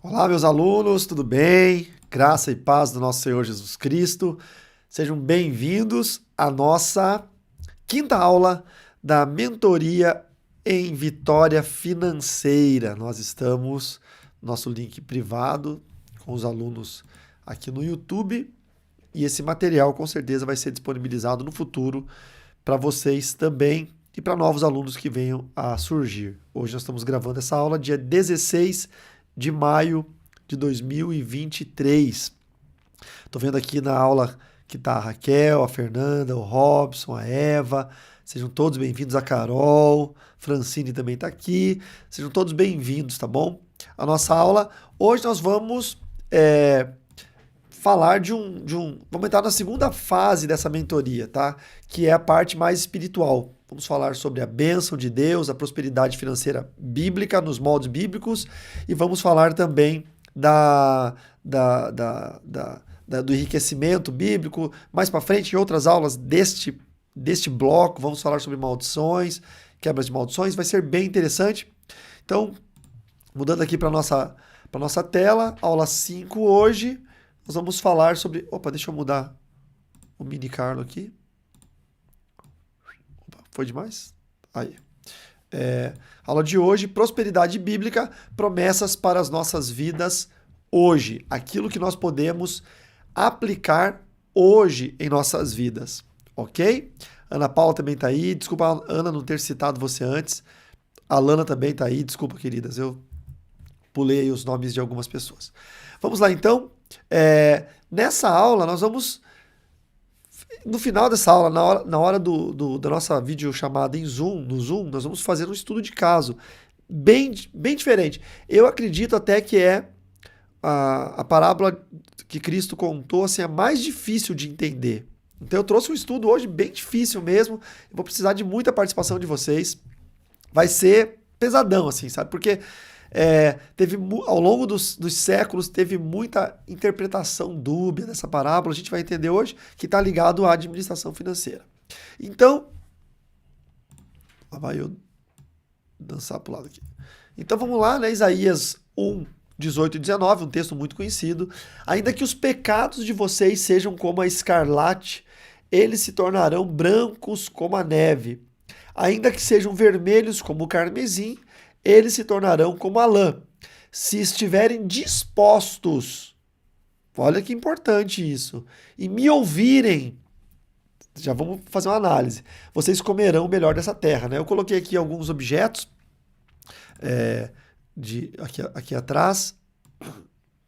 Olá, meus alunos, tudo bem? Graça e paz do nosso Senhor Jesus Cristo. Sejam bem-vindos à nossa quinta aula da mentoria em Vitória Financeira. Nós estamos no nosso link privado com os alunos aqui no YouTube e esse material com certeza vai ser disponibilizado no futuro para vocês também e para novos alunos que venham a surgir. Hoje nós estamos gravando essa aula dia 16 de maio de 2023. Estou vendo aqui na aula que está a Raquel, a Fernanda, o Robson, a Eva. Sejam todos bem-vindos, a Carol, Francine também está aqui. Sejam todos bem-vindos, tá bom? A nossa aula, hoje nós vamos falar vamos entrar na segunda fase dessa mentoria, tá? Que é a parte mais espiritual. Vamos falar sobre a bênção de Deus, a prosperidade financeira bíblica, nos moldes bíblicos, e vamos falar também do enriquecimento bíblico. Mais para frente, em outras aulas deste bloco, vamos falar sobre maldições, quebras de maldições, vai ser bem interessante. Então, mudando aqui para a nossa tela, aula 5 hoje, nós vamos falar sobre... Opa, deixa eu mudar o mini Carlo aqui. Foi demais? Aí. Aula de hoje, prosperidade bíblica, promessas para as nossas vidas hoje. Aquilo que nós podemos aplicar hoje em nossas vidas. Ok? Ana Paula também está aí. Desculpa, Ana, não ter citado você antes. A Lana também está aí. Desculpa, queridas. Eu pulei aí os nomes de algumas pessoas. Vamos lá, então. Nessa aula, nós vamos... No final dessa aula, na hora da nossa videochamada no Zoom, nós vamos fazer um estudo de caso bem diferente. Eu acredito até que é a parábola que Cristo contou, assim, a mais difícil de entender. Então eu trouxe um estudo hoje bem difícil mesmo, eu vou precisar de muita participação de vocês. Vai ser pesadão, assim, sabe? Porque ao longo dos séculos teve muita interpretação dúbia dessa parábola. A gente vai entender hoje que está ligado à administração financeira. Então, lá vai eu dançar para o lado aqui. Então vamos lá, né? Isaías 1, 18 e 19, um texto muito conhecido. Ainda que os pecados de vocês sejam como a escarlate, eles se tornarão brancos como a neve. Ainda que sejam vermelhos como o carmesim, eles se tornarão como a lã. Se estiverem dispostos, olha que importante isso, e me ouvirem, já vamos fazer uma análise, vocês comerão o melhor dessa terra, né? Eu coloquei aqui alguns objetos aqui atrás.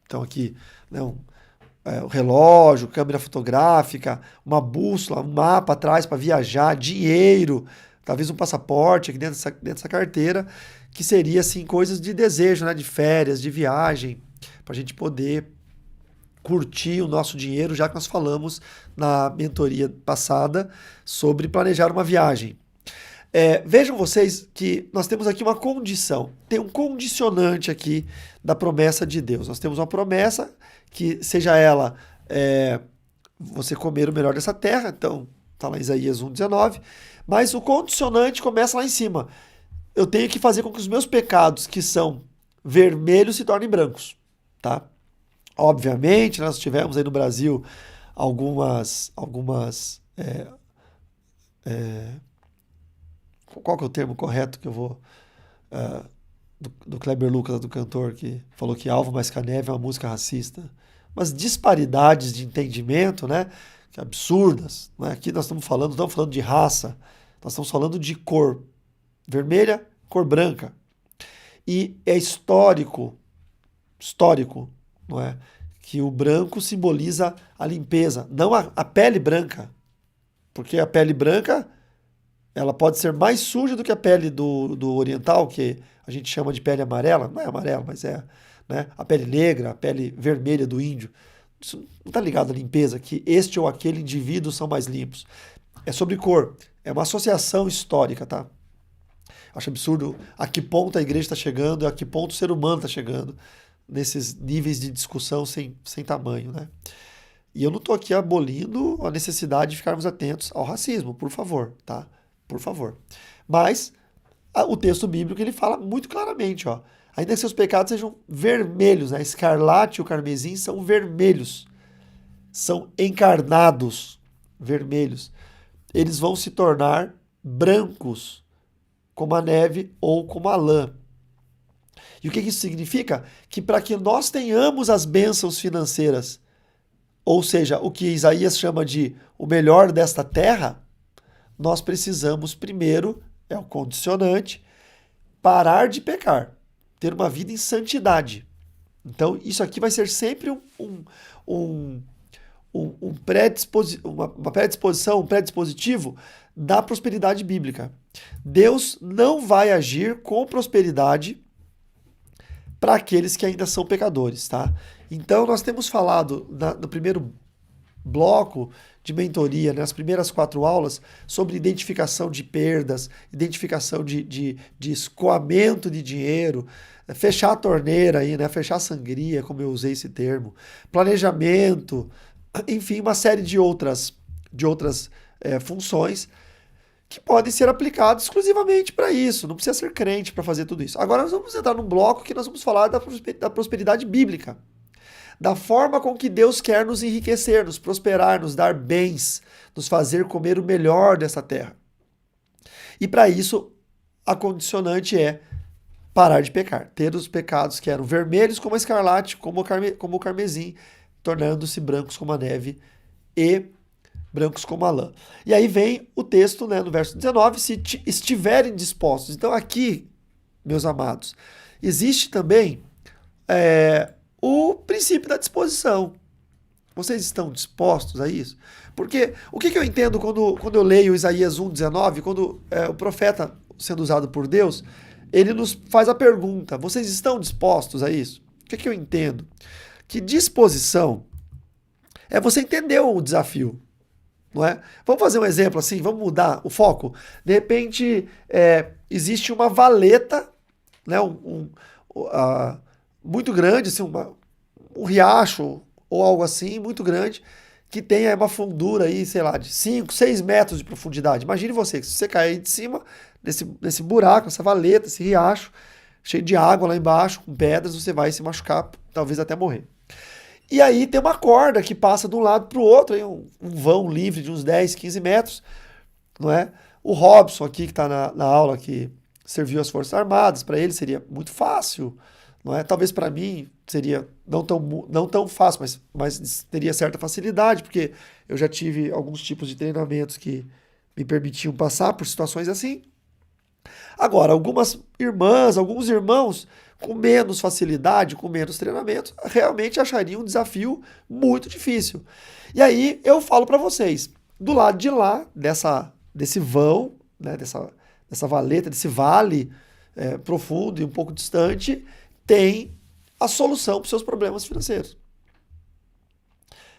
Então aqui, né, o relógio, câmera fotográfica, uma bússola, um mapa atrás para viajar, dinheiro, talvez um passaporte aqui dentro dessa carteira, que seria assim coisas de desejo, né, de férias, de viagem, para a gente poder curtir o nosso dinheiro, já que nós falamos na mentoria passada sobre planejar uma viagem. Vejam vocês que nós temos aqui uma condição, tem um condicionante aqui da promessa de Deus. Nós temos uma promessa que seja ela você comer o melhor dessa terra, então está lá em Isaías 1,19, mas o condicionante começa lá em cima. Eu tenho que fazer com que os meus pecados, que são vermelhos, se tornem brancos, tá? Obviamente, nós tivemos aí no Brasil algumas qual que é o termo correto que eu vou... do Kleber Lucas, do cantor, que falou que Alvo Mais que a Neve é uma música racista. Mas disparidades de entendimento, né? Que absurdas. Né? Aqui nós estamos falando de raça, nós estamos falando de cor. Vermelha, cor branca. E é histórico, não é? Que o branco simboliza a limpeza, não a pele branca. Porque a pele branca, ela pode ser mais suja do que a pele do oriental, que a gente chama de pele amarela. Não é amarela, mas né? A pele negra, a pele vermelha do índio. Isso não está ligado à limpeza, que este ou aquele indivíduo são mais limpos. É sobre cor. É uma associação histórica, tá? Acho absurdo a que ponto a igreja está chegando, a que ponto o ser humano está chegando nesses níveis de discussão sem tamanho, né? E eu não estou aqui abolindo a necessidade de ficarmos atentos ao racismo, por favor, tá? Por favor. Mas o texto bíblico ele fala muito claramente, ó. Ainda que seus pecados sejam vermelhos, né? A escarlate e o carmesim são vermelhos, são encarnados, vermelhos. Eles vão se tornar brancos, como a neve ou como a lã. E o que isso significa? Que para que nós tenhamos as bênçãos financeiras, ou seja, o que Isaías chama de o melhor desta terra, nós precisamos primeiro, é o condicionante, parar de pecar, ter uma vida em santidade. Então, isso aqui vai ser sempre uma predisposição, um predispositivo da prosperidade bíblica. Deus não vai agir com prosperidade para aqueles que ainda são pecadores, tá? Então, nós temos falado no primeiro bloco de mentoria, nas primeiras 4 aulas, sobre identificação de perdas, identificação de escoamento de dinheiro, fechar a torneira aí, né? Fechar a sangria, como eu usei esse termo, planejamento, enfim, uma série de outras funções que podem ser aplicados exclusivamente para isso. Não precisa ser crente para fazer tudo isso. Agora nós vamos entrar num bloco que nós vamos falar da prosperidade bíblica. Da forma com que Deus quer nos enriquecer, nos prosperar, nos dar bens, nos fazer comer o melhor dessa terra. E para isso, a condicionante é parar de pecar. Ter os pecados que eram vermelhos como a escarlate, como o carmesim, tornando-se brancos como a neve e brancos como a lã. E aí vem o texto, né, no verso 19, se estiverem dispostos. Então aqui, meus amados, existe também o princípio da disposição. Vocês estão dispostos a isso? Porque o que eu entendo quando eu leio Isaías 1,19, quando o profeta, sendo usado por Deus, ele nos faz a pergunta, vocês estão dispostos a isso? O que eu entendo? Que disposição é você entender o desafio. Não é? Vamos fazer um exemplo assim, vamos mudar o foco. De repente, existe uma valeta, né, muito grande, assim, um riacho ou algo assim, muito grande, que tem uma fundura aí, sei lá, de 5, 6 metros de profundidade. Imagine você, que se você cair de cima desse buraco, essa valeta, esse riacho, cheio de água lá embaixo, com pedras, você vai se machucar, talvez até morrer. E aí tem uma corda que passa de um lado para o outro, aí um vão livre de uns 10, 15 metros, não é? O Robson aqui, que está na aula, que serviu as Forças Armadas, para ele seria muito fácil, não é? Talvez para mim seria não tão fácil, mas teria certa facilidade, porque eu já tive alguns tipos de treinamentos que me permitiam passar por situações assim. Agora, algumas irmãs, alguns irmãos com menos facilidade, com menos treinamento, realmente achariam um desafio muito difícil. E aí eu falo para vocês, do lado de lá, desse vão, né, dessa valeta, desse vale profundo e um pouco distante, tem a solução para os seus problemas financeiros.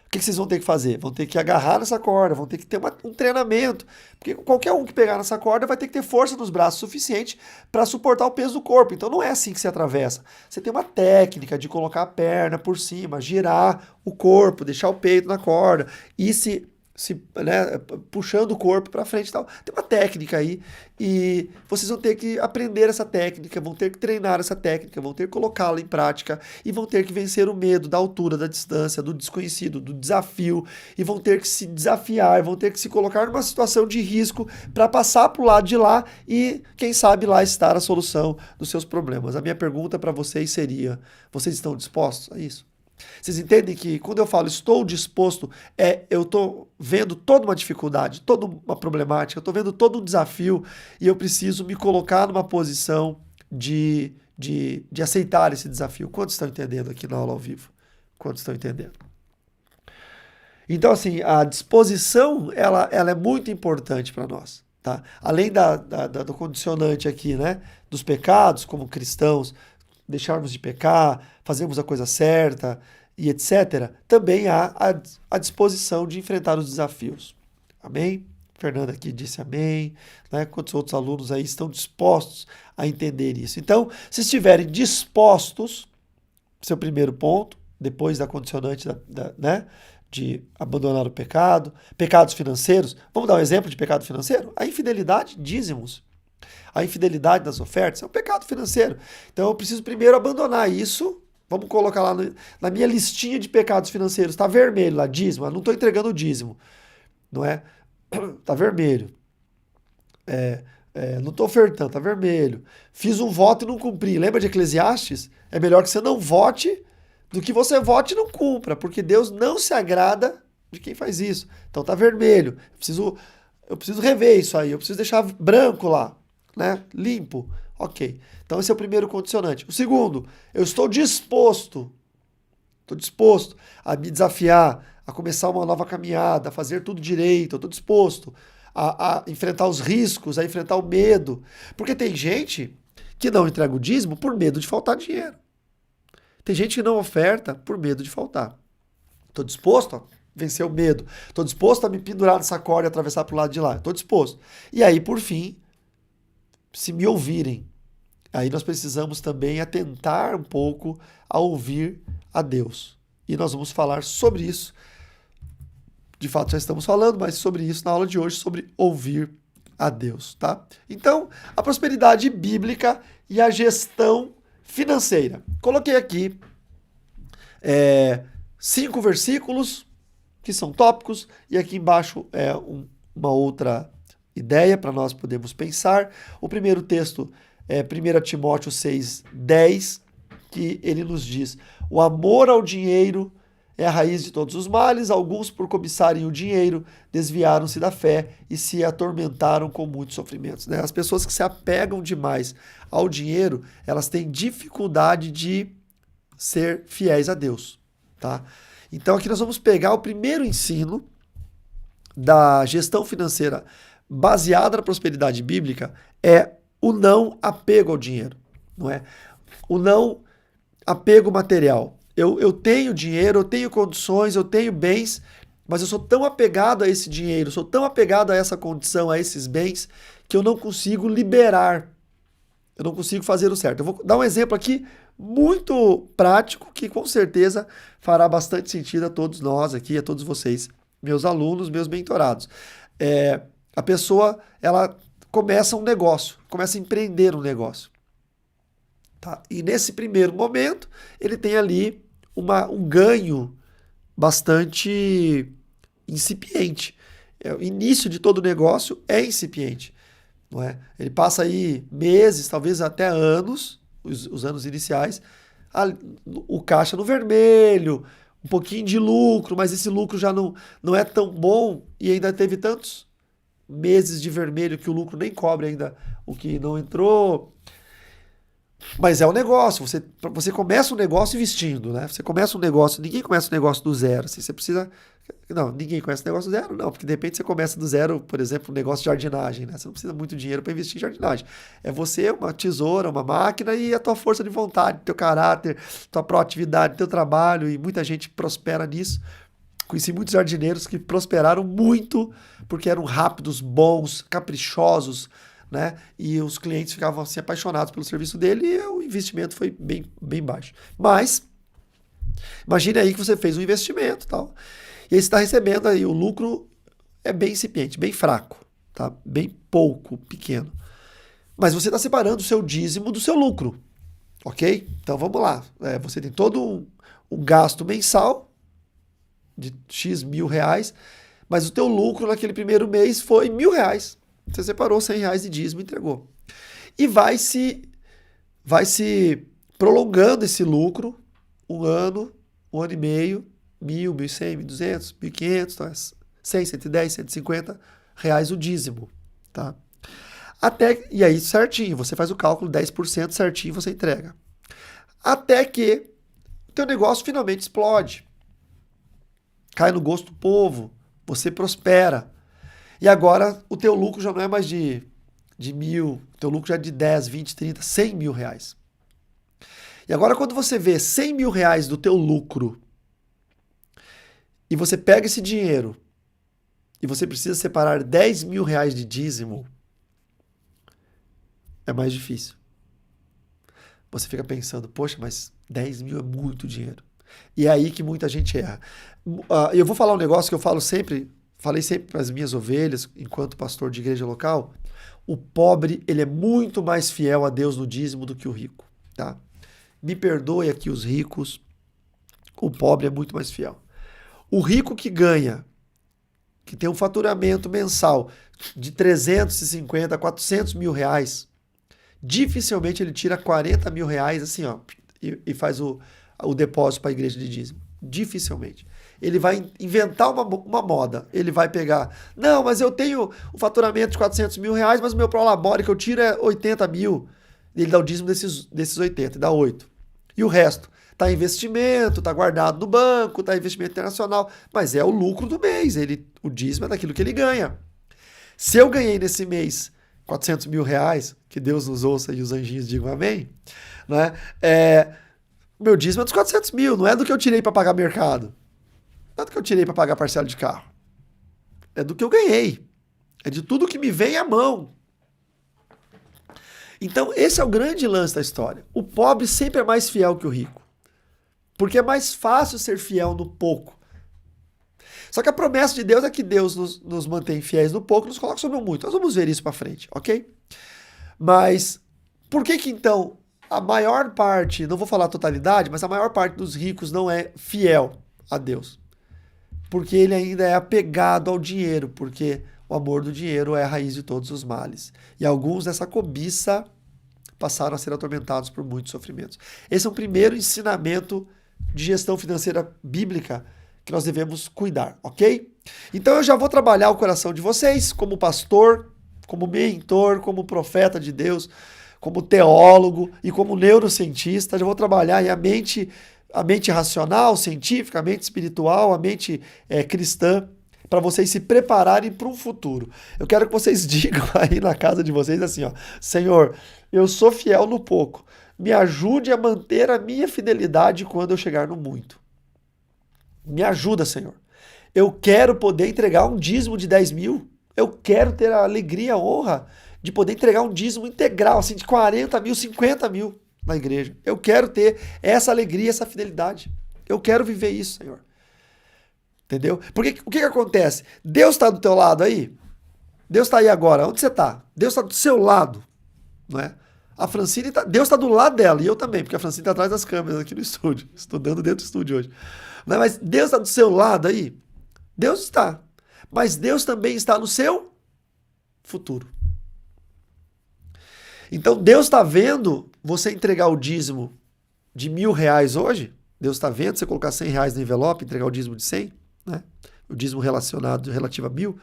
O que vocês vão ter que fazer? Vão ter que agarrar nessa corda, vão ter que ter um treinamento. Porque qualquer um que pegar nessa corda vai ter que ter força nos braços suficiente para suportar o peso do corpo. Então não é assim que se atravessa. Você tem uma técnica de colocar a perna por cima, girar o corpo, deixar o peito na corda e né, puxando o corpo para frente e tal. Tem uma técnica aí e vocês vão ter que aprender essa técnica, vão ter que treinar essa técnica, vão ter que colocá-la em prática e vão ter que vencer o medo da altura, da distância, do desconhecido, do desafio e vão ter que se desafiar, vão ter que se colocar numa situação de risco para passar para o lado de lá e, quem sabe, lá estar a solução dos seus problemas. A minha pergunta para vocês seria, vocês estão dispostos a isso? Vocês entendem que quando eu falo estou disposto, eu estou vendo toda uma dificuldade, toda uma problemática, eu estou vendo todo um desafio e eu preciso me colocar numa posição de aceitar esse desafio. Quantos estão entendendo aqui na aula ao vivo? Quantos estão entendendo? Então, assim, a disposição, ela é muito importante para nós. Tá? Além do condicionante aqui, né, dos pecados como cristãos, deixarmos de pecar, fazermos a coisa certa e etc., também há a disposição de enfrentar os desafios. Amém? Fernanda aqui disse amém. Né? Quantos outros alunos aí estão dispostos a entender isso? Então, se estiverem dispostos, seu primeiro ponto, depois da condicionante né, de abandonar o pecado, pecados financeiros. Vamos dar um exemplo de pecado financeiro? A infidelidade, dízimos. A infidelidade nas ofertas é um pecado financeiro. Então eu preciso primeiro abandonar isso. Vamos colocar lá na minha listinha de pecados financeiros. Está vermelho lá, dízimo. Eu não estou entregando o dízimo. Não é? Está vermelho. Não estou ofertando, está vermelho. Fiz um voto e não cumpri. Lembra de Eclesiastes? É melhor que você não vote do que você vote e não cumpra, porque Deus não se agrada de quem faz isso. Então está vermelho. Eu preciso rever isso aí. Eu preciso deixar branco lá, né? Limpo. Ok. Então esse é o primeiro condicionante. O segundo, eu estou disposto a me desafiar, a começar uma nova caminhada, a fazer tudo direito. Eu estou disposto a enfrentar os riscos, a enfrentar o medo. Porque tem gente que não entrega o dízimo por medo de faltar dinheiro. Tem gente que não oferta por medo de faltar. Estou disposto a vencer o medo. Estou disposto a me pendurar nessa corda e atravessar para o lado de lá. Estou disposto. E aí, por fim, se me ouvirem, aí nós precisamos também atentar um pouco a ouvir a Deus. E nós vamos falar sobre isso. De fato, já estamos falando, mas sobre isso na aula de hoje, sobre ouvir a Deus, tá? Então, a prosperidade bíblica e a gestão financeira. Coloquei aqui 5 versículos que são tópicos e aqui embaixo uma outra ideia para nós podermos pensar. O primeiro texto é 1 Timóteo 6:10, que ele nos diz: o amor ao dinheiro é a raiz de todos os males. Alguns, por cobiçarem o dinheiro, desviaram-se da fé e se atormentaram com muitos sofrimentos. Né? As pessoas que se apegam demais ao dinheiro, elas têm dificuldade de ser fiéis a Deus. Tá? Então aqui nós vamos pegar o primeiro ensino da gestão financeira baseada na prosperidade bíblica, é o não apego ao dinheiro. Não é? O não apego material. Eu tenho dinheiro, eu tenho condições, eu tenho bens, mas eu sou tão apegado a esse dinheiro, sou tão apegado a essa condição, a esses bens, que eu não consigo liberar. Eu não consigo fazer o certo. Eu vou dar um exemplo aqui muito prático, que com certeza fará bastante sentido a todos nós aqui, a todos vocês, meus alunos, meus mentorados. A pessoa, ela começa um negócio, começa a empreender um negócio. Tá? E nesse primeiro momento, ele tem ali um ganho bastante incipiente. O início de todo negócio é incipiente. Não é? Ele passa aí meses, talvez até anos, os anos iniciais, o caixa no vermelho, um pouquinho de lucro, mas esse lucro já não é tão bom e ainda teve tantos meses de vermelho que o lucro nem cobre ainda o que não entrou. Mas é um negócio, você começa um negócio investindo, né? Você começa um negócio, ninguém começa um negócio do zero, assim, você precisa... Não, ninguém começa um negócio do zero, não, porque de repente você começa do zero, por exemplo, um negócio de jardinagem, né? Você não precisa muito dinheiro para investir em jardinagem. É você, uma tesoura, uma máquina e a tua força de vontade, teu caráter, tua proatividade, teu trabalho, e muita gente prospera nisso. Conheci muitos jardineiros que prosperaram muito porque eram rápidos, bons, caprichosos, né? E os clientes ficavam assim apaixonados pelo serviço dele e o investimento foi bem, bem baixo. Mas imagine aí que você fez um investimento, tal, e aí você está recebendo aí o lucro é bem incipiente, bem fraco, tá? Bem pouco, pequeno. Mas você está separando o seu dízimo do seu lucro, ok? Então vamos lá. Você tem todo um gasto mensal de X mil reais, mas o teu lucro naquele primeiro mês foi R$1.000. Você separou R$100 de dízimo e entregou. E vai se prolongando esse lucro, um ano e meio, 1.000, 1.100, 1.200, 1.500, 100, 110, 150 reais o dízimo. Tá? E aí certinho, você faz o cálculo, 10% certinho você entrega. Até que o teu negócio finalmente explode. Cai no gosto do povo, você prospera. E agora o teu lucro já não é mais de 1.000, o teu lucro já é de 10, 20, 30, 100 mil reais. E agora quando você vê 100 mil reais do teu lucro e você pega esse dinheiro e você precisa separar 10 mil reais de dízimo, é mais difícil. Você fica pensando, poxa, mas 10 mil é muito dinheiro. E é aí que muita gente erra. Eu vou falar um negócio que eu falo sempre, falei sempre para as minhas ovelhas, enquanto pastor de igreja local, o pobre, ele é muito mais fiel a Deus no dízimo do que o rico, tá? Me perdoe aqui os ricos, o pobre é muito mais fiel. O rico que ganha, que tem um faturamento mensal de 350, 400 mil reais, dificilmente ele tira 40 mil reais assim, ó, e faz o depósito para a igreja de dízimo. Dificilmente. Ele vai inventar uma moda. Ele vai pegar, não, mas eu tenho o faturamento de 400 mil reais, mas o meu prolabore que eu tiro é 80 mil. Ele dá o dízimo desses 80, dá 8. E o resto? Está em investimento, está guardado no banco, está em investimento internacional, mas é o lucro do mês. O dízimo é daquilo que ele ganha. Se eu ganhei nesse mês 400 mil reais, que Deus nos ouça e os anjinhos digam amém, né? O meu dízimo é dos 400 mil, não é do que eu tirei para pagar mercado. Não é do que eu tirei para pagar parcela de carro. É do que eu ganhei. É de tudo que me vem à mão. Então, esse é o grande lance da história. O pobre sempre é mais fiel que o rico. Porque é mais fácil ser fiel no pouco. Só que a promessa de Deus é que Deus nos mantém fiéis no pouco e nos coloca sobre o muito. Nós vamos ver isso para frente, ok? Mas por que então a maior parte, não vou falar a totalidade, mas a maior parte dos ricos não é fiel a Deus? Porque ele ainda é apegado ao dinheiro, porque o amor do dinheiro é a raiz de todos os males. E alguns dessa cobiça passaram a ser atormentados por muitos sofrimentos. Esse é um primeiro ensinamento de gestão financeira bíblica que nós devemos cuidar, ok? Então eu já vou trabalhar o coração de vocês como pastor, como mentor, como profeta de Deus, como teólogo e como neurocientista. Já vou trabalhar aí a mente racional, científica, a mente espiritual, a mente cristã, para vocês se prepararem para um futuro. Eu quero que vocês digam aí na casa de vocês assim, ó, Senhor, eu sou fiel no pouco, me ajude a manter a minha fidelidade quando eu chegar no muito. Me ajuda, Senhor. Eu quero poder entregar um dízimo de 10 mil. Eu quero ter a alegria, a honra de poder entregar um dízimo integral, assim, de 40 mil, 50 mil na igreja. Eu quero ter essa alegria, essa fidelidade. Eu quero viver isso, Senhor. Entendeu? Porque o que acontece? Deus está do teu lado aí? Deus está aí agora. Onde você está? Deus está do seu lado, não é? A Francine, Deus está do lado dela, e eu também, porque a Francine está atrás das câmeras aqui no estúdio, estudando dentro do estúdio hoje. Não, mas Deus está do seu lado aí? Deus está. Mas Deus também está no seu futuro. Então Deus está vendo você entregar o dízimo de R$1.000 hoje? Deus está vendo você colocar R$100 no envelope, entregar o dízimo de 100, né? O dízimo relativo a 1.000.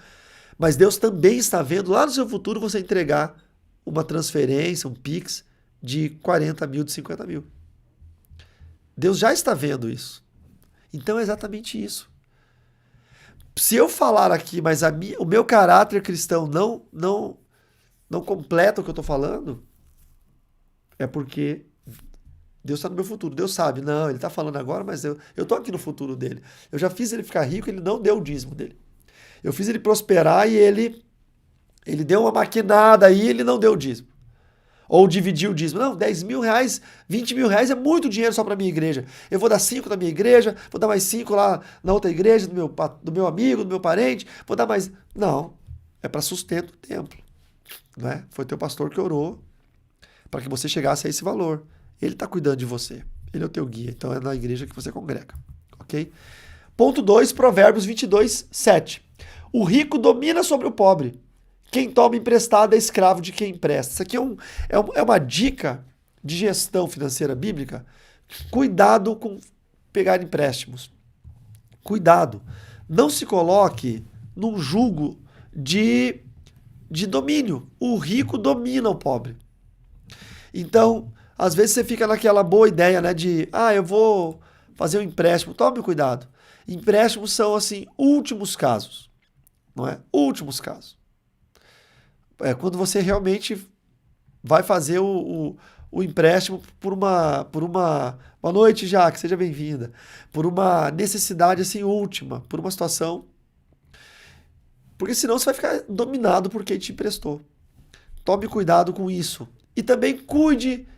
Mas Deus também está vendo lá no seu futuro você entregar uma transferência, um Pix de 40 mil, de 50 mil. Deus já está vendo isso. Então é exatamente isso. Se eu falar aqui, mas o meu caráter cristão não completa o que eu estou falando, é porque Deus está no meu futuro. Deus sabe, não, ele está falando agora, mas eu estou aqui no futuro dele. Eu já fiz ele ficar rico, ele não deu o dízimo dele. Eu fiz ele prosperar e ele deu uma maquinada aí, ele não deu o dízimo. Ou dividiu o dízimo. Não, 10 mil reais, 20 mil reais é muito dinheiro só para minha igreja. Eu vou dar 5 na minha igreja, vou dar mais 5 lá na outra igreja, do meu amigo, do meu parente, vou dar mais... Não, é para sustento do templo. Não é? Foi teu pastor que orou para que você chegasse a esse valor. Ele está cuidando de você. Ele é o teu guia. Então é na igreja que você congrega. Ok? Ponto 2, Provérbios 22, 7. O rico domina sobre o pobre. Quem toma emprestado é escravo de quem empresta. Isso aqui é uma dica de gestão financeira bíblica. Cuidado com pegar empréstimos. Cuidado. Não se coloque num jugo de domínio. O rico domina o pobre. Então, às vezes você fica naquela boa ideia, né, de, eu vou fazer um empréstimo. Tome cuidado. Empréstimos são, assim, últimos casos. Não é? Últimos casos. É quando você realmente vai fazer o empréstimo por uma boa noite, Jaque, seja bem-vinda, por uma necessidade assim última, por uma situação, porque senão você vai ficar dominado por quem te emprestou. Tome cuidado com isso. E também cuide,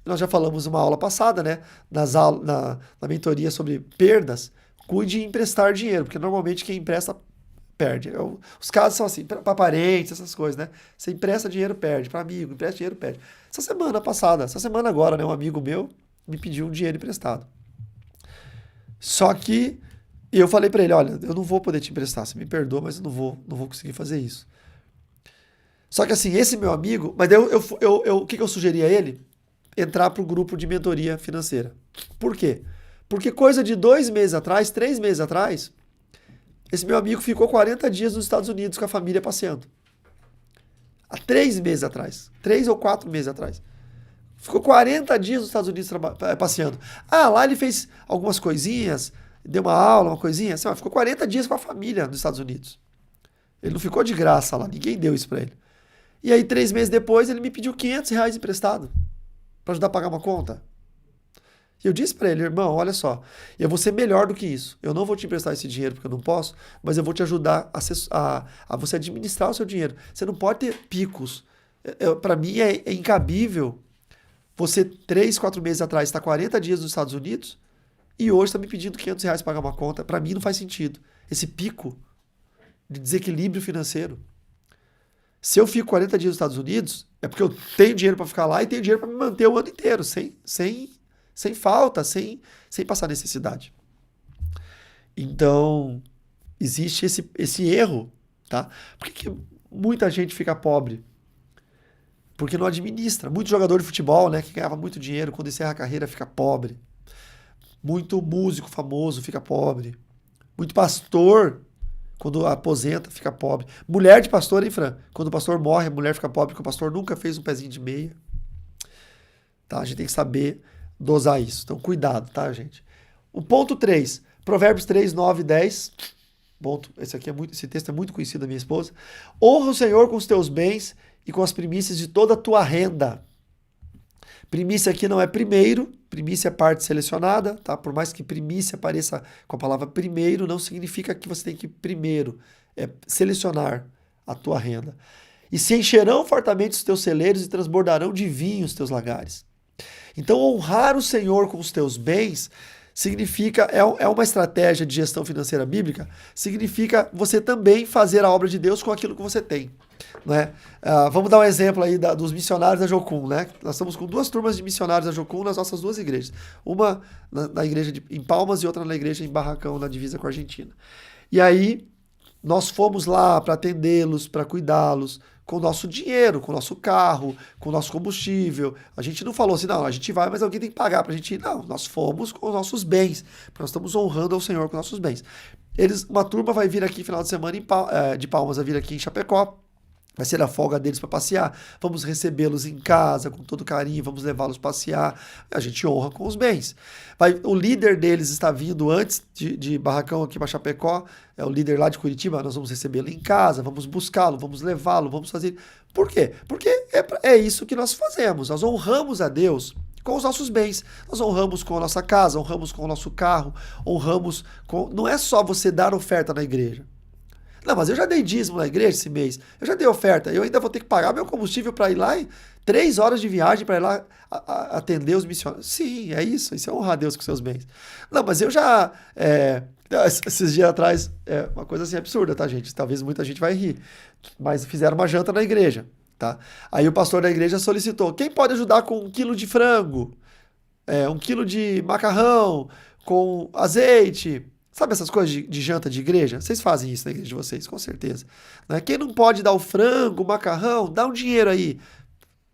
nós já falamos uma aula passada, né, na mentoria sobre perdas, cuide em emprestar dinheiro, porque normalmente quem empresta perde. Os casos são assim, para parentes, essas coisas, né? Você empresta dinheiro, perde. Para amigo, empresta dinheiro, perde. Essa semana agora, né? Um amigo meu me pediu um dinheiro emprestado. Só que eu falei para ele, olha, eu não vou poder te emprestar, você me perdoa, mas eu não vou conseguir fazer isso. Só que assim, esse meu amigo, mas daí o que eu sugeri a ele? Entrar pro grupo de mentoria financeira. Por quê? Porque coisa de 2 meses atrás, 3 meses atrás, esse meu amigo ficou 40 dias nos Estados Unidos com a família passeando. Há 3 meses atrás. 3 ou 4 meses atrás. Ficou 40 dias nos Estados Unidos passeando. Ah, lá ele fez algumas coisinhas, deu uma aula, uma coisinha. Assim, ficou 40 dias com a família nos Estados Unidos. Ele não ficou de graça lá, ninguém deu isso pra ele. E aí, 3 meses depois, ele me pediu R$ 500 emprestado pra ajudar a pagar uma conta. E eu disse pra ele, irmão, olha só, eu vou ser melhor do que isso. Eu não vou te emprestar esse dinheiro porque eu não posso, mas eu vou te ajudar a você administrar o seu dinheiro. Você não pode ter picos. Pra mim é incabível você 3, 4 meses atrás está 40 dias nos Estados Unidos e hoje está me pedindo R$ 500 para pagar uma conta. Pra mim não faz sentido. Esse pico de desequilíbrio financeiro. Se eu fico 40 dias nos Estados Unidos, é porque eu tenho dinheiro para ficar lá e tenho dinheiro para me manter o ano inteiro, sem falta, sem passar necessidade. Então, existe esse erro, tá? Por que muita gente fica pobre? Porque não administra. Muito jogador de futebol, né, que ganhava muito dinheiro, quando encerra a carreira fica pobre. Muito músico famoso fica pobre. Muito pastor, quando aposenta, fica pobre. Mulher de pastor, hein, Fran? Quando o pastor morre, a mulher fica pobre porque o pastor nunca fez um pezinho de meia. Tá? A gente tem que saber dosar isso. Então, cuidado, tá, gente? O ponto 3, Provérbios 3, 9 e 10. Ponto. Esse texto é muito conhecido da minha esposa. Honra o Senhor com os teus bens e com as primícias de toda a tua renda. Primícia aqui não é primeiro, primícia é parte selecionada, tá? Por mais que primícia apareça com a palavra primeiro, não significa que você tem que primeiro selecionar a tua renda. E se encherão fortemente os teus celeiros e transbordarão de vinho os teus lagares. Então, honrar o Senhor com os teus bens significa, é uma estratégia de gestão financeira bíblica, significa você também fazer a obra de Deus com aquilo que você tem. Né? Vamos dar um exemplo aí dos missionários da Jocum, né? Nós estamos com 2 turmas de missionários da Jocum nas nossas 2 igrejas. Uma na igreja em Palmas e outra na igreja em Barracão, na divisa com a Argentina. E aí, nós fomos lá para atendê-los, para cuidá-los, com o nosso dinheiro, com o nosso carro, com o nosso combustível. A gente não falou assim, não, a gente vai, mas alguém tem que pagar pra gente ir. Não, nós fomos com os nossos bens, porque nós estamos honrando ao Senhor com nossos bens. Uma turma vai vir aqui final de semana de Palmas, vai vir aqui em Chapecó. Vai ser a folga deles para passear. Vamos recebê-los em casa com todo carinho, vamos levá-los passear. A gente honra com os bens. O líder deles está vindo antes de Barracão aqui para Chapecó, é o líder lá de Curitiba. Nós vamos recebê-lo em casa, vamos buscá-lo, vamos levá-lo, vamos fazer. Por quê? Porque é isso que nós fazemos. Nós honramos a Deus com os nossos bens. Nós honramos com a nossa casa, honramos com o nosso carro, honramos com. Não é só você dar oferta na igreja. Não, mas eu já dei dízimo na igreja esse mês, eu já dei oferta, eu ainda vou ter que pagar meu combustível para ir lá e 3 horas de viagem para ir lá atender os missionários. Sim, é isso é honrar a Deus com seus bens. Não, mas eu já, esses dias atrás, uma coisa assim absurda, tá, gente? Talvez muita gente vai rir, mas fizeram uma janta na igreja, tá? Aí o pastor da igreja solicitou, quem pode ajudar com 1 quilo de frango, 1 quilo de macarrão, com azeite. Sabe essas coisas de janta de igreja? Vocês fazem isso na igreja de vocês, com certeza. Né? Quem não pode dar o frango, o macarrão, dá um dinheiro aí.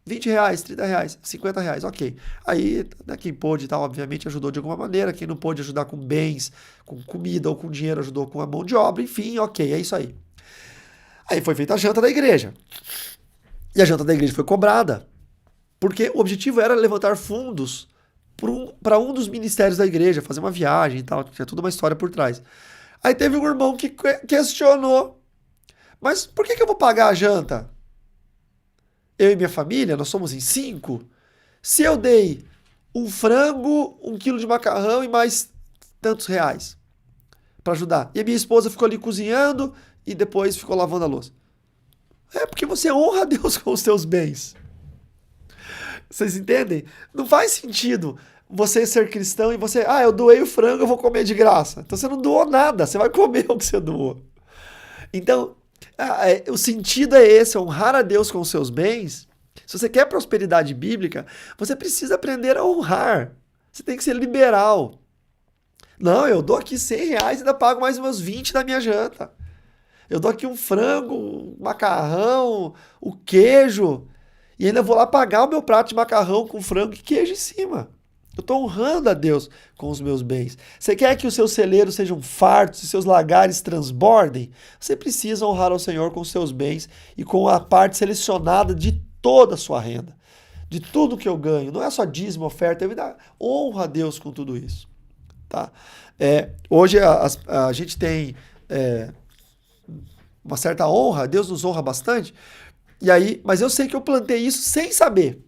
R$20, R$30, R$50, ok. Aí, né, quem pôde e tal, obviamente, ajudou de alguma maneira. Quem não pôde ajudar com bens, com comida ou com dinheiro, ajudou com a mão de obra. Enfim, ok, é isso aí. Aí foi feita a janta da igreja. E a janta da igreja foi cobrada. Porque o objetivo era levantar fundos para um dos ministérios da igreja, fazer uma viagem e tal, tinha toda uma história por trás. Aí teve um irmão que questionou, mas por que eu vou pagar a janta? Eu e minha família, nós somos em 5, se eu dei um frango, 1 quilo de macarrão e mais tantos reais para ajudar, e a minha esposa ficou ali cozinhando e depois ficou lavando a louça. É porque você honra a Deus com os seus bens. Vocês entendem? Não faz sentido você ser cristão e você... eu doei o frango, eu vou comer de graça. Então você não doou nada, você vai comer o que você doou. Então, o sentido é esse, honrar a Deus com os seus bens. Se você quer prosperidade bíblica, você precisa aprender a honrar. Você tem que ser liberal. Não, eu dou aqui R$ 100 e ainda pago mais umas 20 da minha janta. Eu dou aqui um frango, um macarrão, o queijo, e ainda vou lá pagar o meu prato de macarrão com frango e queijo em cima. Eu estou honrando a Deus com os meus bens. Você quer que os seus celeiros sejam fartos e seus lagares transbordem? Você precisa honrar ao Senhor com os seus bens e com a parte selecionada de toda a sua renda. De tudo que eu ganho. Não é só dízimo, oferta. Eu honro a Deus com tudo isso. Tá? Hoje a gente tem uma certa honra. Deus nos honra bastante. E aí, mas eu sei que eu plantei isso sem saber.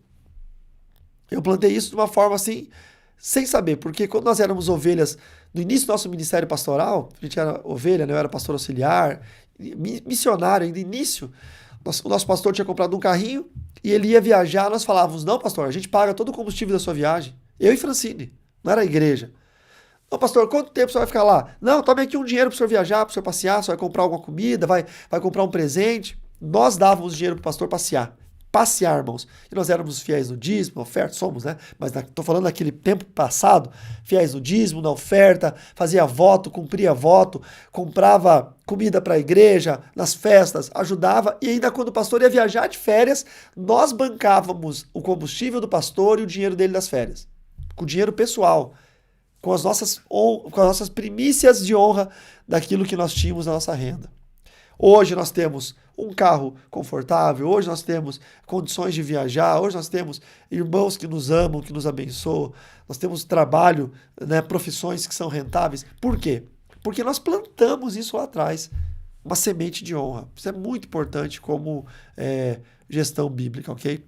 Eu plantei isso de uma forma assim, sem saber, porque quando nós éramos ovelhas, no início do nosso ministério pastoral, a gente era ovelha, né? Eu era pastor auxiliar, missionário, ainda início, o nosso pastor tinha comprado um carrinho e ele ia viajar, nós falávamos, não pastor, a gente paga todo o combustível da sua viagem. Eu e Francine, não era a igreja. Não, pastor, quanto tempo você vai ficar lá? Não, tome aqui um dinheiro para o senhor viajar, para o senhor passear, você vai comprar alguma comida, vai comprar um presente. Nós dávamos dinheiro para o pastor passear. Passear, irmãos. E nós éramos fiéis no dízimo, oferta, somos, né? Mas estou falando daquele tempo passado, fiéis no dízimo, na oferta, fazia voto, cumpria voto, comprava comida para a igreja, nas festas, ajudava. E ainda quando o pastor ia viajar de férias, nós bancávamos o combustível do pastor e o dinheiro dele das férias. Com o dinheiro pessoal. Com as nossas primícias de honra daquilo que nós tínhamos na nossa renda. Hoje nós temos um carro confortável, hoje nós temos condições de viajar, hoje nós temos irmãos que nos amam, que nos abençoam, nós temos trabalho, né, profissões que são rentáveis. Por quê? Porque nós plantamos isso lá atrás, uma semente de honra. Isso é muito importante como gestão bíblica, ok?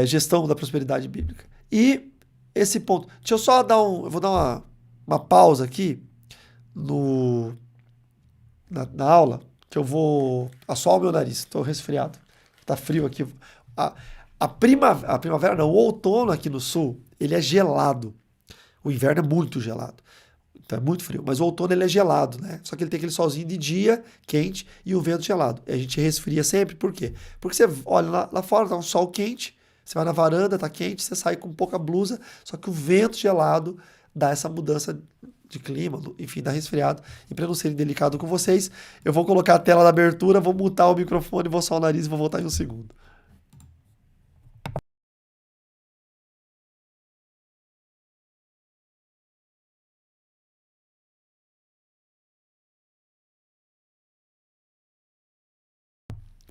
Gestão da prosperidade bíblica. E esse ponto. Deixa eu só eu vou dar uma pausa aqui na aula, que eu vou assoar o meu nariz. Estou resfriado. Tá frio aqui. A primavera não, o outono aqui no sul, ele é gelado. O inverno é muito gelado. Então é muito frio. Mas o outono ele é gelado, né? Só que ele tem aquele solzinho de dia, quente, e o vento gelado. E a gente resfria sempre. Por quê? Porque você olha lá fora, tá um sol quente, você vai na varanda, tá quente, você sai com pouca blusa, só que o vento gelado dá essa mudança de clima, enfim, dá resfriado. E para não ser delicado com vocês, eu vou colocar a tela da abertura, vou mutar o microfone, vou só o nariz e vou voltar em um segundo.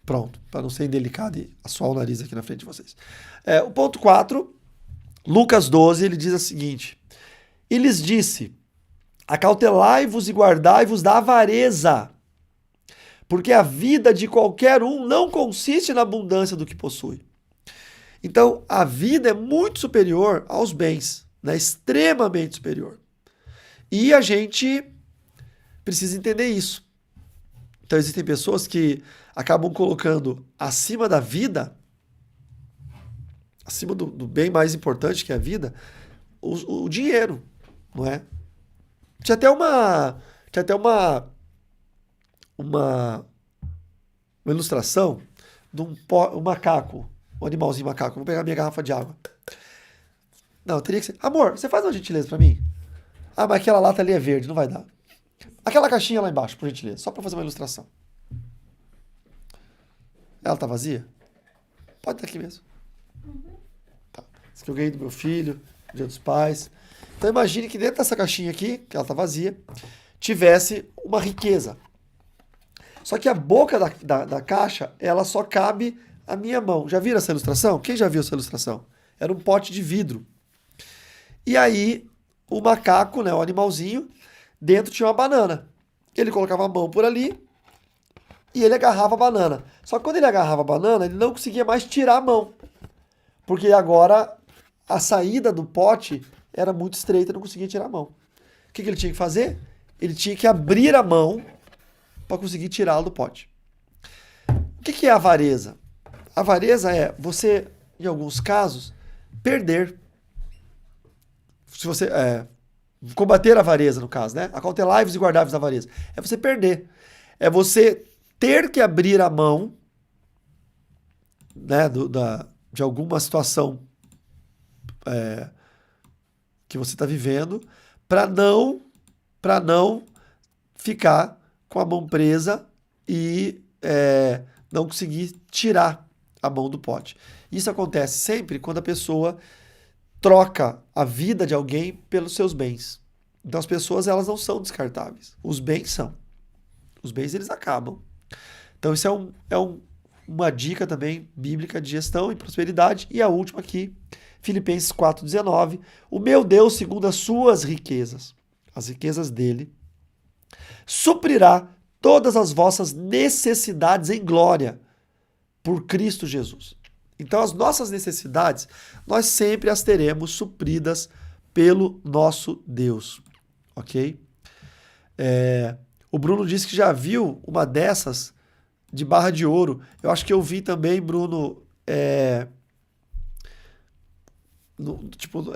Pronto, para não ser indelicado e assoar o nariz aqui na frente de vocês. O ponto 4, Lucas 12, ele diz o seguinte: E lhes disse: Acautelai-vos e guardai-vos da avareza, porque a vida de qualquer um não consiste na abundância do que possui. Então, a vida é muito superior aos bens, né? Extremamente superior. E a gente precisa entender isso. Então, existem pessoas que acabam colocando acima da vida, acima do bem mais importante que é a vida, o dinheiro, não é? Tinha até uma ilustração de um macaco, um animalzinho macaco. Vou pegar minha garrafa de água. Não, teria que ser. Amor, você faz uma gentileza pra mim? Ah, mas aquela lata ali é verde, não vai dar. Aquela caixinha lá embaixo, por gentileza, só pra fazer uma ilustração. Ela tá vazia? Pode estar aqui mesmo. Tá. Isso que eu ganhei do meu filho, Dia dos Pais. Então imagine que dentro dessa caixinha aqui, que ela tá vazia, tivesse uma riqueza. Só que a boca da caixa, ela só cabe a minha mão. Já viram essa ilustração? Quem já viu essa ilustração? Era um pote de vidro. E aí, o macaco, né, o animalzinho, dentro tinha uma banana. Ele colocava a mão por ali e ele agarrava a banana. Só que quando ele agarrava a banana, ele não conseguia mais tirar a mão. Porque agora a saída do pote era muito estreita, não conseguia tirar a mão. O que ele tinha que fazer? Ele tinha que abrir a mão para conseguir tirá-lo do pote. O que é avareza? Avareza é você, em alguns casos, perder. Se você combater a avareza, no caso, né? Acautelai-vos e guardai-vos da avareza. É você perder. É você ter que abrir a mão, né, de alguma situação que você está vivendo, para não ficar com a mão presa e não conseguir tirar a mão do pote. Isso acontece sempre quando a pessoa troca a vida de alguém pelos seus bens. Então as pessoas, elas não são descartáveis. Os bens são. Os bens, eles acabam. Então isso uma dica também bíblica de gestão e prosperidade. E a última aqui, Filipenses 4,19. O meu Deus, segundo as suas riquezas, as riquezas dele, suprirá todas as vossas necessidades em glória por Cristo Jesus. Então as nossas necessidades, nós sempre as teremos supridas pelo nosso Deus, ok? O Bruno disse que já viu uma dessas de barra de ouro. Eu acho que eu vi também, Bruno,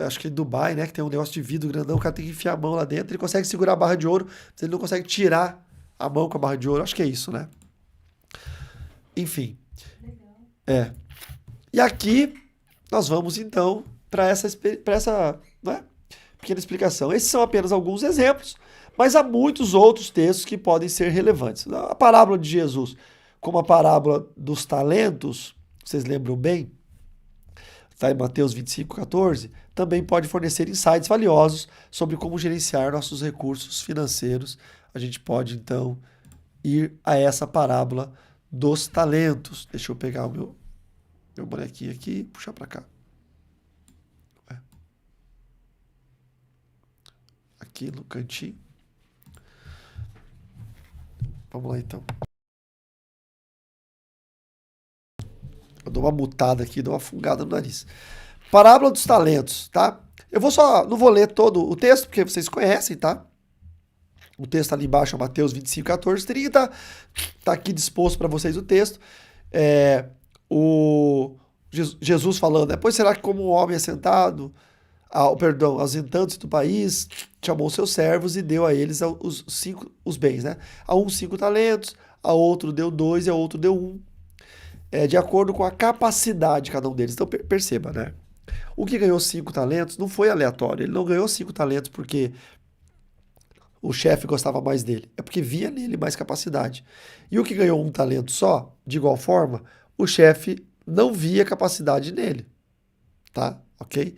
acho que em Dubai, né, que tem um negócio de vidro grandão, o cara tem que enfiar a mão lá dentro, ele consegue segurar a barra de ouro, mas ele não consegue tirar a mão com a barra de ouro. Acho que é isso, né? Enfim. E aqui nós vamos então para essa né, pequena explicação. Esses são apenas alguns exemplos, mas há muitos outros textos que podem ser relevantes. A parábola de Jesus, como a parábola dos talentos, vocês lembram bem? Está em Mateus 25,14, também pode fornecer insights valiosos sobre como gerenciar nossos recursos financeiros. A gente pode então ir a essa parábola dos talentos. Deixa eu pegar o meu bonequinho aqui e puxar para cá. Aqui no cantinho. Vamos lá então. Eu dou uma mutada aqui, dou uma fungada no nariz. Parábola dos talentos, tá? Não vou ler todo o texto, porque vocês conhecem, tá? O texto ali embaixo é Mateus 25, 14, 30. Tá aqui disposto para vocês o texto. Jesus falando, pois será que como um homem assentado, ausentando-se do país, chamou seus servos e deu a eles os bens, né? A um 5 talentos, a outro deu 2 e a outro deu 1. De acordo com a capacidade de cada um deles. Então perceba, né? O que ganhou 5 talentos não foi aleatório. Ele não ganhou 5 talentos porque o chefe gostava mais dele. É porque via nele mais capacidade. E o que ganhou 1 talento só, de igual forma, o chefe não via capacidade nele. Tá? Ok?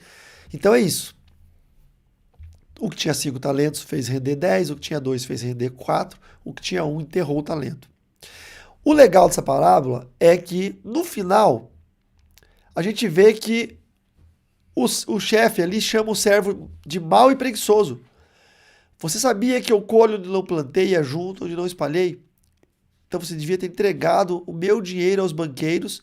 Então é isso. O que tinha 5 talentos fez render 10, o que tinha 2 fez render 4, o que tinha 1 enterrou o talento. O legal dessa parábola é que, no final, a gente vê que o chefe ali chama o servo de mau e preguiçoso. Você sabia que eu colho onde não plantei e ajunto onde não espalhei? Então você devia ter entregado o meu dinheiro aos banqueiros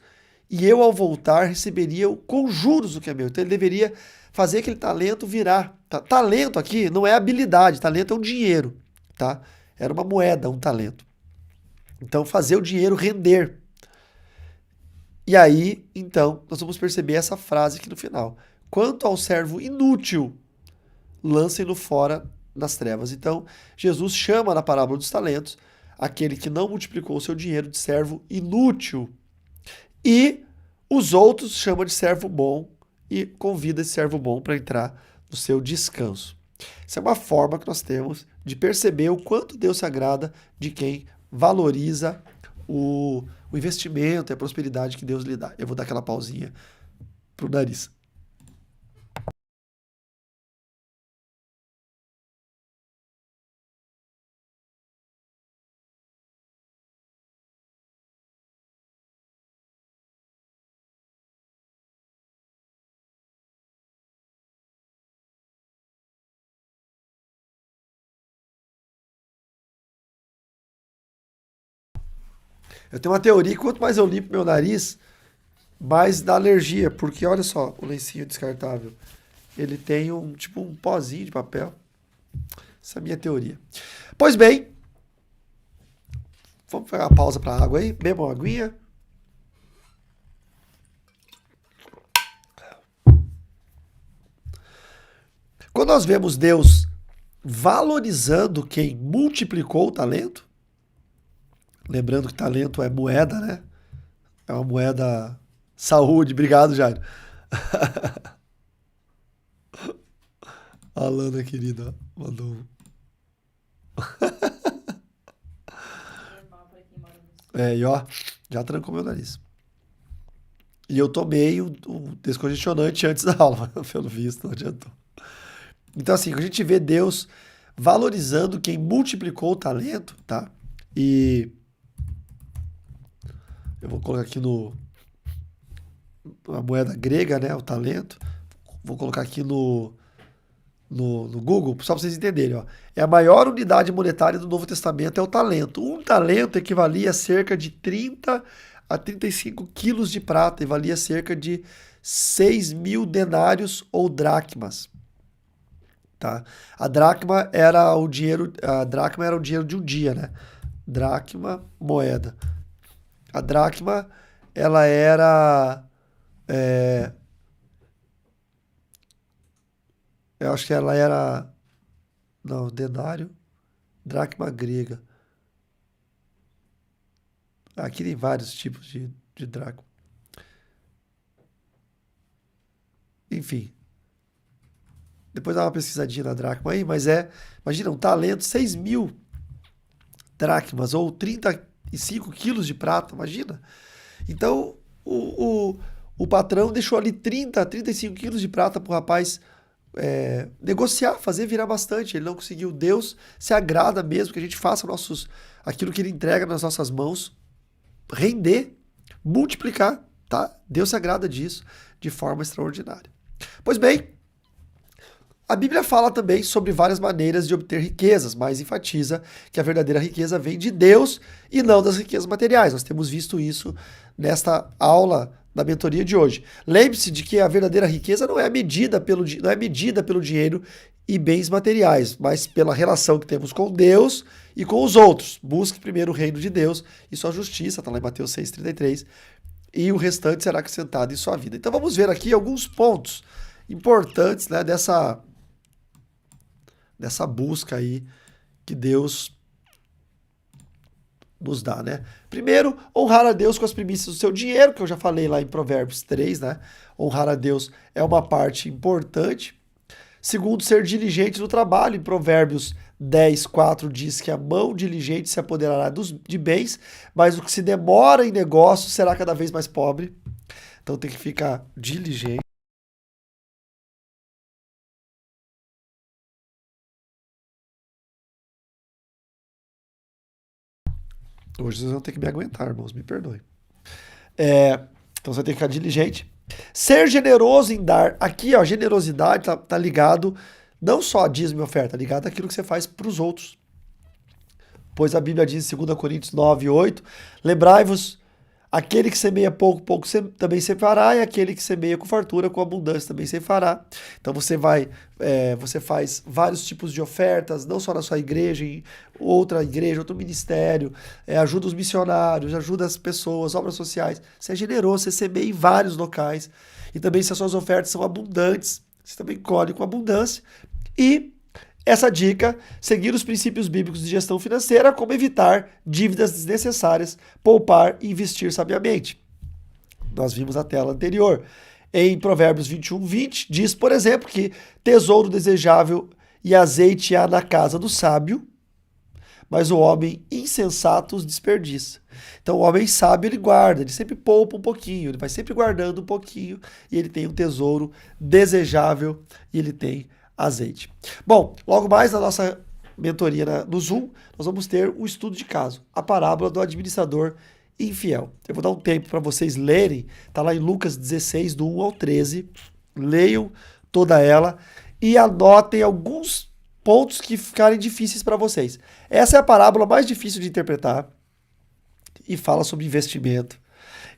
e eu, ao voltar, receberia com juros o que é meu. Então ele deveria fazer aquele talento virar. Talento aqui não é habilidade, talento é um dinheiro. Tá? Era uma moeda, um talento. Então, fazer o dinheiro render. E aí, então, nós vamos perceber essa frase aqui no final. Quanto ao servo inútil, lancem-no fora das trevas. Então, Jesus chama na parábola dos talentos aquele que não multiplicou o seu dinheiro de servo inútil. E os outros chama de servo bom e convida esse servo bom para entrar no seu descanso. Essa é uma forma que nós temos de perceber o quanto Deus se agrada de quem valoriza o investimento e a prosperidade que Deus lhe dá. Eu vou dar aquela pausinha pro nariz. Eu tenho uma teoria que quanto mais eu limpo meu nariz, mais dá alergia, porque olha só, o lencinho descartável, ele tem tipo um pozinho de papel. Essa é a minha teoria. Pois bem, vamos pegar uma pausa para água aí, beba uma aguinha. Quando nós vemos Deus valorizando quem multiplicou o talento, Lembrando que talento é moeda, né? É uma moeda saúde. Obrigado, Jairo. A Alana querida mandou. É, e ó, já trancou meu nariz. E eu tomei o descongestionante antes da aula, pelo visto, não adiantou. Então, assim, a gente vê Deus valorizando quem multiplicou o talento, tá? E eu vou colocar aqui no a moeda grega, né? O talento. Vou colocar aqui no Google, só para vocês entenderem, ó. É a maior unidade monetária do Novo Testamento, é o talento. Um talento equivalia a cerca de 30 a 35 quilos de prata e valia cerca de 6.000 denários ou dracmas. Tá? A dracma era o dinheiro de um dia, né? Dracma, moeda. A dracma, ela era, é, eu acho que ela era, não, denário, dracma grega. Aqui tem vários tipos de dracma. Enfim, depois dá uma pesquisadinha na dracma aí, mas imagina, um talento, 6.000 dracmas ou 35 quilos de prata, imagina. Então, o patrão deixou ali 30, 35 quilos de prata para o rapaz negociar, fazer virar bastante. Ele não conseguiu. Deus se agrada mesmo que a gente faça aquilo que ele entrega nas nossas mãos render, multiplicar, tá? Deus se agrada disso de forma extraordinária. Pois bem, a Bíblia fala também sobre várias maneiras de obter riquezas, mas enfatiza que a verdadeira riqueza vem de Deus e não das riquezas materiais. Nós temos visto isso nesta aula da mentoria de hoje. Lembre-se de que a verdadeira riqueza não é medida pelo dinheiro e bens materiais, mas pela relação que temos com Deus e com os outros. Busque primeiro o reino de Deus e sua justiça, está lá em Mateus 6,33, e o restante será acrescentado em sua vida. Então vamos ver aqui alguns pontos importantes, né, dessa busca aí que Deus nos dá, né? Primeiro, honrar a Deus com as primícias do seu dinheiro, que eu já falei lá em Provérbios 3, né? Honrar a Deus é uma parte importante. Segundo, ser diligente no trabalho. Em Provérbios 10:4 diz que a mão diligente se apoderará de bens, mas o que se demora em negócio será cada vez mais pobre. Então tem que ficar diligente. Hoje vocês vão ter que me aguentar, irmãos, me perdoem. Então você tem que ficar diligente. Ser generoso em dar. Aqui, ó, generosidade tá ligado não só a dízimo e oferta, tá ligado àquilo que você faz para os outros. Pois a Bíblia diz em 2 Coríntios 9:8, lembrai-vos, aquele que semeia pouco, pouco também fará, e aquele que semeia com fartura, com abundância também fará. Então você faz vários tipos de ofertas, não só na sua igreja, em outra igreja, outro ministério, ajuda os missionários, ajuda as pessoas, obras sociais. Você é generoso, você semeia em vários locais. E também se as suas ofertas são abundantes, você também colhe com abundância. E essa dica, seguir os princípios bíblicos de gestão financeira, como evitar dívidas desnecessárias, poupar e investir sabiamente. Nós vimos na tela anterior. Em Provérbios 21:20, diz, por exemplo, que tesouro desejável e azeite há na casa do sábio, mas o homem insensato os desperdiça. Então o homem sábio, ele guarda, ele sempre poupa um pouquinho, ele vai sempre guardando um pouquinho, e ele tem um tesouro desejável e ele tem azeite. Bom, logo mais na nossa mentoria no Zoom, nós vamos ter um estudo de caso, a parábola do administrador infiel. Eu vou dar um tempo para vocês lerem, tá lá em Lucas 16, do 1 ao 13, leiam toda ela e anotem alguns pontos que ficarem difíceis para vocês. Essa é a parábola mais difícil de interpretar e fala sobre investimento.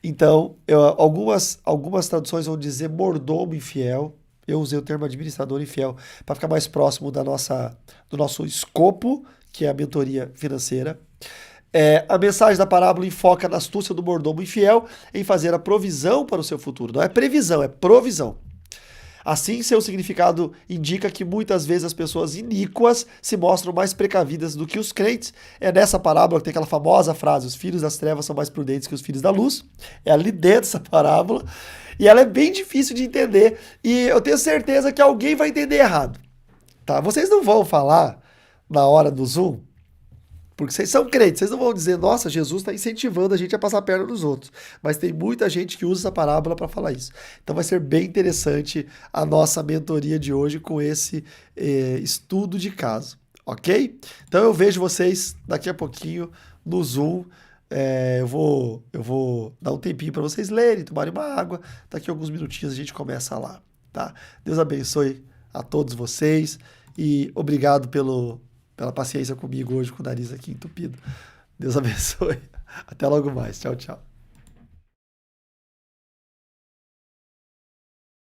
Então, algumas traduções vão dizer mordomo infiel. Eu usei o termo administrador infiel para ficar mais próximo do nosso escopo, que é a mentoria financeira. A mensagem da parábola enfoca na astúcia do mordomo infiel em fazer a provisão para o seu futuro. Não é previsão, é provisão. Assim, seu significado indica que muitas vezes as pessoas iníquas se mostram mais precavidas do que os crentes. É nessa parábola que tem aquela famosa frase: os filhos das trevas são mais prudentes que os filhos da luz. É ali dentro dessa parábola. E ela é bem difícil de entender. E eu tenho certeza que alguém vai entender errado. Tá? Vocês não vão falar na hora do Zoom, porque vocês são crentes, vocês não vão dizer, nossa, Jesus está incentivando a gente a passar a perna nos outros. Mas tem muita gente que usa essa parábola para falar isso. Então vai ser bem interessante a nossa mentoria de hoje com esse estudo de caso, ok? Então eu vejo vocês daqui a pouquinho no Zoom. Eu vou dar um tempinho para vocês lerem, tomarem uma água. Daqui a alguns minutinhos a gente começa lá, tá? Deus abençoe a todos vocês e obrigado pela paciência comigo hoje com o nariz aqui entupido. Deus abençoe. Até logo mais. Tchau, tchau.